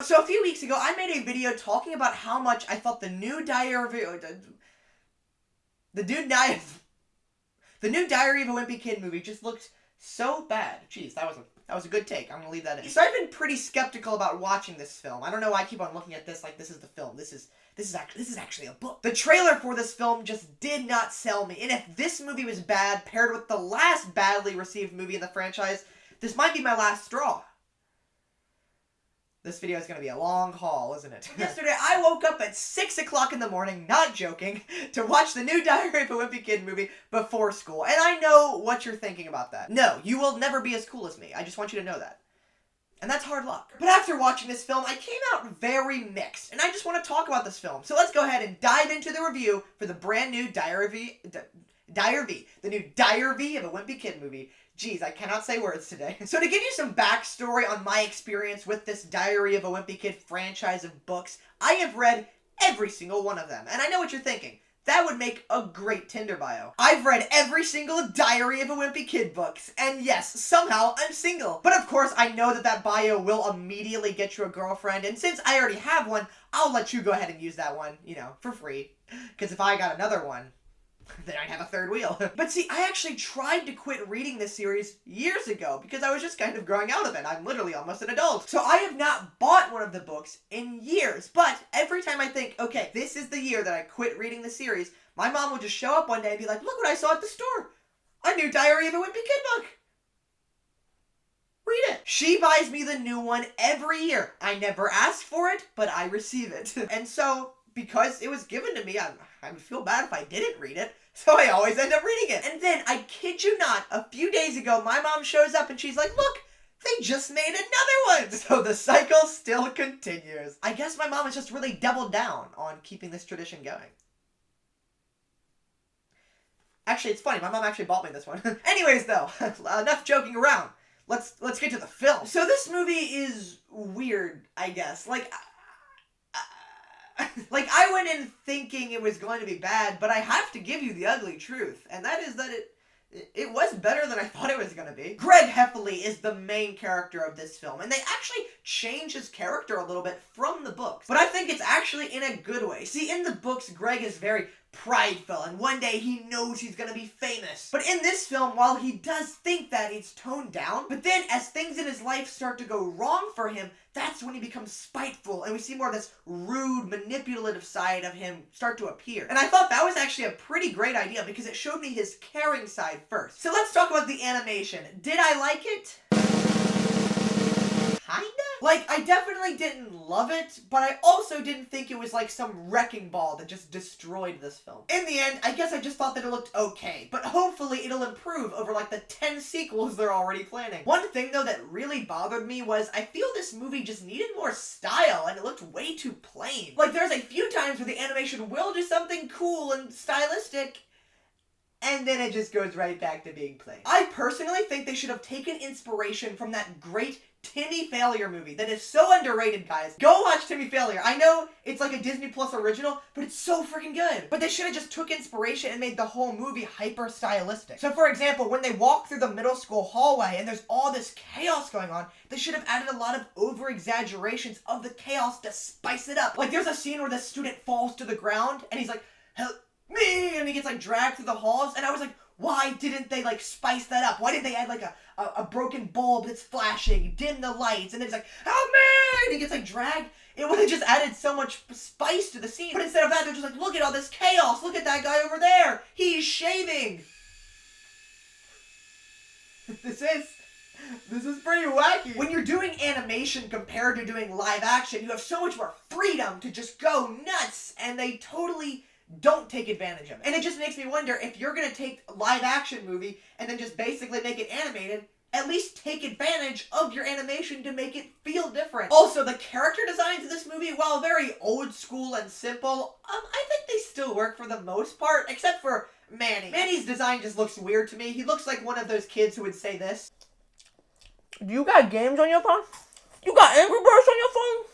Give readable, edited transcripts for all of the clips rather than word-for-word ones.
So a few weeks ago, I made a video talking about how much I thought the new Diary of a Wimpy Kid movie just looked so bad. Jeez, that was a good take. I'm gonna leave that in. So I've been pretty skeptical about watching this film. I don't know why I keep on looking at this like this is the film. This is actually a book. The trailer for this film just did not sell me. And if this movie was bad, paired with the last badly received movie in the franchise, this might be my last straw. This video is going to be a long haul, isn't it? Yesterday, I woke up at 6 o'clock in the morning, not joking, to watch the new Diary of a Wimpy Kid movie before school. And I know what you're thinking about that. No, you will never be as cool as me. I just want you to know that. And that's hard luck. But after watching this film, I came out very mixed. And I just want to talk about this film. So let's go ahead and dive into the review for the brand new the new Diary of a Wimpy Kid movie. Jeez, I cannot say words today. So to give you some backstory on my experience with this Diary of a Wimpy Kid franchise of books, I have read every single one of them. And I know what you're thinking. That would make a great Tinder bio. I've read every single Diary of a Wimpy Kid books. And yes, somehow I'm single. But of course, I know that bio will immediately get you a girlfriend. And since I already have one, I'll let you go ahead and use that one, for free. Because if I got another one, then I'd have a third wheel. But see, I actually tried to quit reading this series years ago because I was just kind of growing out of it. I'm literally almost an adult. So I have not bought one of the books in years. But every time I think, okay, this is the year that I quit reading the series, my mom will just show up one day and be like, look what I saw at the store. A new Diary of a Wimpy Kid book. Read it. She buys me the new one every year. I never ask for it, but I receive it. And so, because it was given to me, I would feel bad if I didn't read it, so I always end up reading it. And then, I kid you not, a few days ago, my mom shows up and she's like, look, they just made another one! So the cycle still continues. I guess my mom has just really doubled down on keeping this tradition going. Actually, it's funny, my mom actually bought me this one. Anyways, though, enough joking around. Let's get to the film. So this movie is weird, I guess. I went in thinking it was going to be bad, but I have to give you the ugly truth, and that is that it was better than I thought it was going to be. Greg Heffley is the main character of this film, and they actually change his character a little bit from the books, but I think it's actually in a good way. See, in the books, Greg is very prideful, and one day he knows he's gonna be famous. But in this film, while he does think that, it's toned down. But then, as things in his life start to go wrong for him, that's when he becomes spiteful, and we see more of this rude, manipulative side of him start to appear. And I thought that was actually a pretty great idea, because it showed me his caring side first. So let's talk about the animation. Did I like it? Kinda? I definitely didn't love it, but I also didn't think it was like some wrecking ball that just destroyed this film. In the end, I guess I just thought that it looked okay, but hopefully it'll improve over the 10 sequels they're already planning. One thing though that really bothered me was I feel this movie just needed more style and it looked way too plain. There's a few times where the animation will do something cool and stylistic, and then it just goes right back to being plain. I personally think they should have taken inspiration from that great Timmy Failure movie that is so underrated, guys. Go watch Timmy Failure. I know it's like a Disney Plus original, but it's so freaking good. But they should have just took inspiration and made the whole movie hyper stylistic. So for example, when they walk through the middle school hallway and there's all this chaos going on, they should have added a lot of over exaggerations of the chaos to spice it up. There's a scene where the student falls to the ground and he's like, help me, and he gets dragged through the halls, and I was like, why didn't they spice that up? Why didn't they add a broken bulb that's flashing, dim the lights, and then it's help me, and he gets dragged? It would have just added so much spice to the scene. But instead of that, they're just look at all this chaos, look at that guy over there, he's shaving. This is pretty wacky. When you're doing animation compared to doing live action, you have so much more freedom to just go nuts, and they totally don't take advantage of it. And it just makes me wonder, if you're gonna take a live action movie and then just basically make it animated, at least take advantage of your animation to make it feel different. Also, the character designs in this movie, while very old school and simple, I think they still work for the most part, except for Manny. Manny's design just looks weird to me. He looks like one of those kids who would say this. Do you got games on your phone? You got Angry Birds on your phone?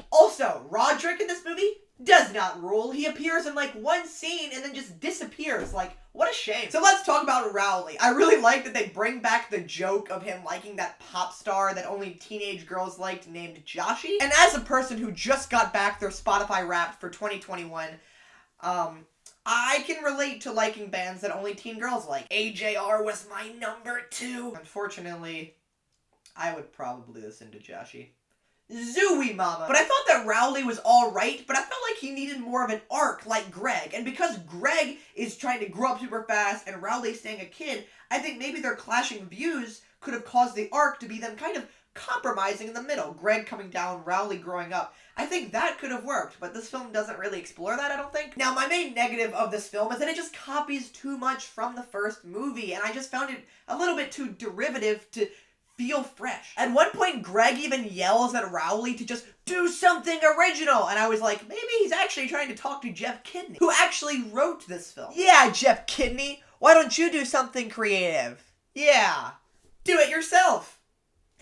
Also, Also, Rodrick in this movie does not rule. He appears in like one scene and then just disappears. Like, what a shame. So let's talk about Rowley. I really like that they bring back the joke of him liking that pop star that only teenage girls liked named Joshi. And as a person who just got back their Spotify Wrapped for 2021, I can relate to liking bands that only teen girls like. AJR was my number 2. Unfortunately, I would probably listen to Joshi. Zooey Mama. But I thought that Rowley was alright, but I felt like he needed more of an arc like Greg. And because Greg is trying to grow up super fast and Rowley's staying a kid, I think maybe their clashing views could have caused the arc to be them kind of compromising in the middle. Greg coming down, Rowley growing up. I think that could have worked, but this film doesn't really explore that, I don't think. Now, my main negative of this film is that it just copies too much from the first movie, and I just found it a little bit too derivative to feel fresh. At one point, Greg even yells at Rowley to just do something original, and I was like, maybe he's actually trying to talk to Jeff Kidney, who actually wrote this film. Yeah, Jeff Kidney, why don't you do something creative? Yeah, do it yourself.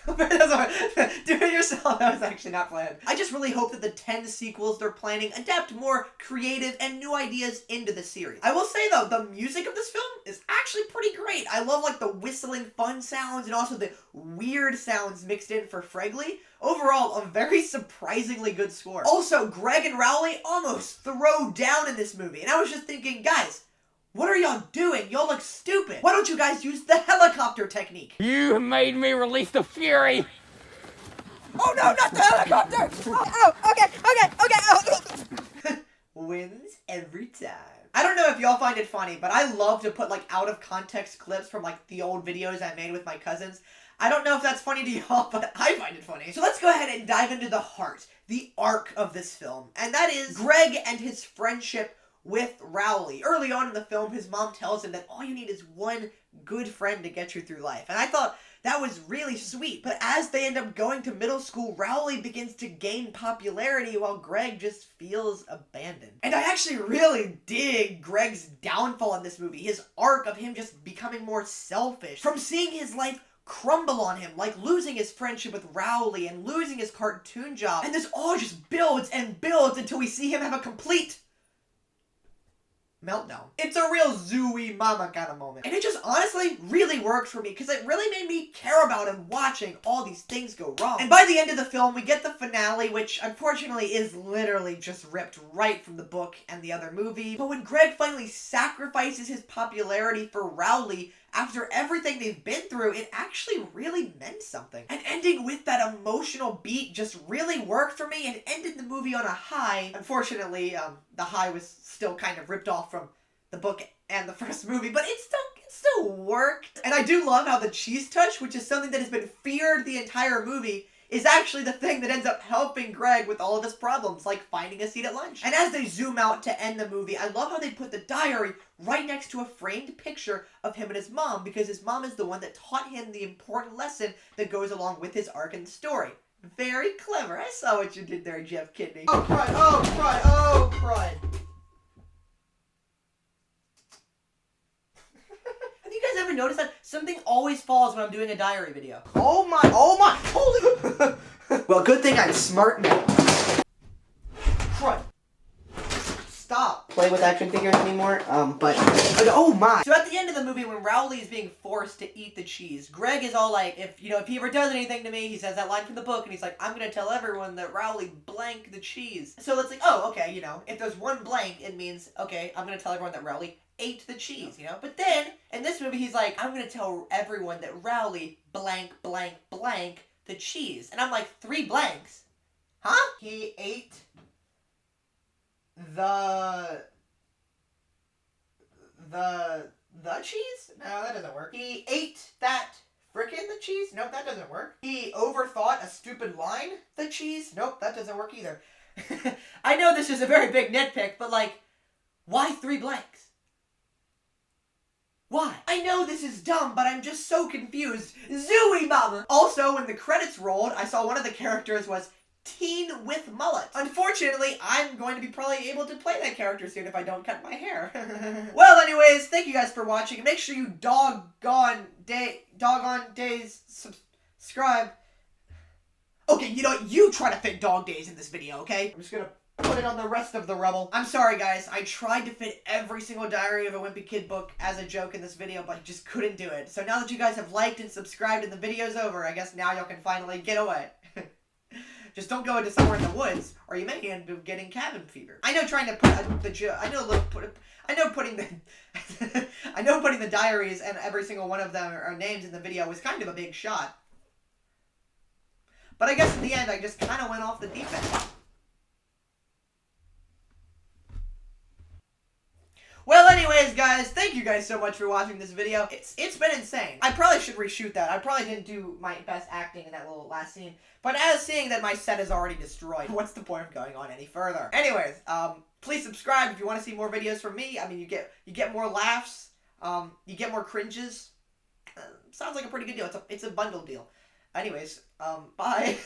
Do it yourself. That was actually not planned. I just really hope that the 10 sequels they're planning adapt more creative and new ideas into the series. I will say though, the music of this film is actually pretty great. I love like the whistling fun sounds and also the weird sounds mixed in for Fregley. Overall, a very surprisingly good score. Also, Greg and Rowley almost throw down in this movie. And I was just thinking, guys, what are y'all doing? Y'all look stupid. Why don't you guys use the helicopter technique? You have made me release the fury. Oh no, not the helicopter! Oh, okay. Wins every time. I don't know if y'all find it funny, but I love to put like out of context clips from like the old videos I made with my cousins. I don't know if that's funny to y'all, but I find it funny. So let's go ahead and dive into the heart, the arc of this film. And that is Greg and his friendship with Rowley. Early on in the film, his mom tells him that all you need is one good friend to get you through life. And I thought that was really sweet. But as they end up going to middle school, Rowley begins to gain popularity while Greg just feels abandoned. And I actually really dig Greg's downfall in this movie. His arc of him just becoming more selfish. From seeing his life crumble on him, like losing his friendship with Rowley and losing his cartoon job. And this all just builds and builds until we see him have a complete meltdown. It's a real Zooey Mama kind of moment. And it just honestly really worked for me because it really made me care about him watching all these things go wrong. And by the end of the film, we get the finale, which unfortunately is literally just ripped right from the book and the other movie. But when Greg finally sacrifices his popularity for Rowley after everything they've been through, it actually really meant something. And ending with that emotional beat just really worked for me and ended the movie on a high. Unfortunately, the high was still kind of ripped off from the book and the first movie, but it still worked. And I do love how the cheese touch, which is something that has been feared the entire movie, is actually the thing that ends up helping Greg with all of his problems, like finding a seat at lunch. And as they zoom out to end the movie, I love how they put the diary right next to a framed picture of him and his mom, because his mom is the one that taught him the important lesson that goes along with his arc in the story. Very clever. I saw what you did there, Jeff Kidney. Oh, crud, oh, crud, oh, crud. Have you guys ever noticed that something always falls when I'm doing a diary video? Oh my, holy. Well, good thing I'm smart now. Crud. Stop. Play with action figures anymore, but, oh my. So at the end of the movie, when Rowley is being forced to eat the cheese, Greg is all like, if he ever does anything to me, he says that line from the book, and he's like, I'm gonna tell everyone that Rowley blanked the cheese. So it's like, oh, okay, if there's one blank, it means, okay, I'm gonna tell everyone that Rowley ate the cheese, But then, in this movie, he's like, I'm gonna tell everyone that Rowley blank, blank, blank the cheese. And I'm like, 3 blanks? Huh? He ate the cheese? No, that doesn't work. He ate that frickin' the cheese? Nope, that doesn't work. He overthought a stupid line? The cheese? Nope, that doesn't work either. I know this is a very big nitpick, but like, why 3 blanks? Why? I know this is dumb, but I'm just so confused. Zooey Mama! Also, when the credits rolled, I saw one of the characters was teen with mullet. Unfortunately, I'm going to be probably able to play that character soon if I don't cut my hair. Well, anyways, thank you guys for watching, and make sure you doggone days subscribe. Okay, you know what? You try to fit Dog Days in this video, okay? I'm just gonna put it on the rest of the rubble. I'm sorry, guys. I tried to fit every single Diary of a Wimpy Kid book as a joke in this video, but I just couldn't do it. So now that you guys have liked and subscribed and the video's over, I guess now y'all can finally get away. Just don't go into somewhere in the woods, or you may end up getting cabin fever. I know trying to put putting the diaries and every single one of them or names in the video was kind of a big shot. But I guess in the end, I just kind of went off the deep end. Well, anyways, guys, thank you guys so much for watching this video. It's been insane. I probably should reshoot that. I probably didn't do my best acting in that little last scene. But as seeing that my set is already destroyed, what's the point of going on any further? Anyways, please subscribe if you want to see more videos from me. I mean, you get more laughs, you get more cringes. Sounds like a pretty good deal. It's a bundle deal. Anyways, bye.